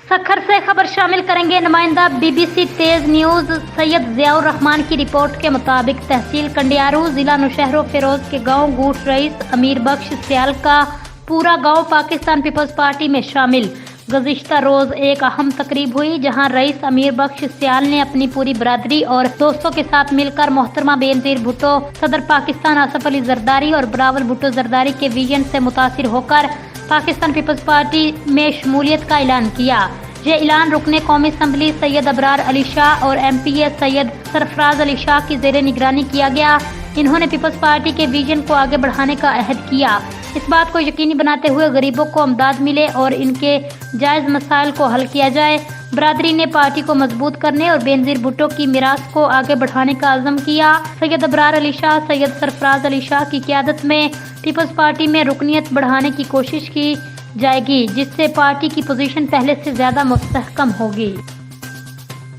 سکھر سے خبر شامل کریں گے نمائندہ BBC تیز نیوز سید ضیاء الرحمان کی رپورٹ کے مطابق تحصیل کنڈیارو ضلع نوشہر و فیروز کے گاؤں گوٹ رئیس امیر بخش سیال کا پورا گاؤں پاکستان پیپلز پارٹی میں شامل۔ گزشتہ روز ایک اہم تقریب ہوئی جہاں رئیس امیر بخش سیال نے اپنی پوری برادری اور دوستوں کے ساتھ مل کر محترمہ بینظیر بھٹو، صدر پاکستان آصف علی زرداری اور بلاول بھٹو زرداری کے ویژن سے متاثر ہو کر پاکستان پیپلز پارٹی میں شمولیت کا اعلان کیا۔ یہ اعلان رکن قومی اسمبلی سید ابرار علی شاہ اور MPA سید سرفراز علی شاہ کی زیر نگرانی کیا گیا۔ انہوں نے پیپلز پارٹی کے ویژن کو آگے بڑھانے کا عہد کیا، اس بات کو یقینی بناتے ہوئے غریبوں کو امداد ملے اور ان کے جائز مسائل کو حل کیا جائے۔ برادری نے پارٹی کو مضبوط کرنے اور بینظیر بھٹو کی میراث کو آگے بڑھانے کا عزم کیا۔ سید ابرار علی شاہ، سید سرفراز علی شاہ کی قیادت میں پیپلز پارٹی میں رکنیت بڑھانے کی کوشش کی جائے گی، جس سے پارٹی کی پوزیشن پہلے سے زیادہ مستحکم ہوگی۔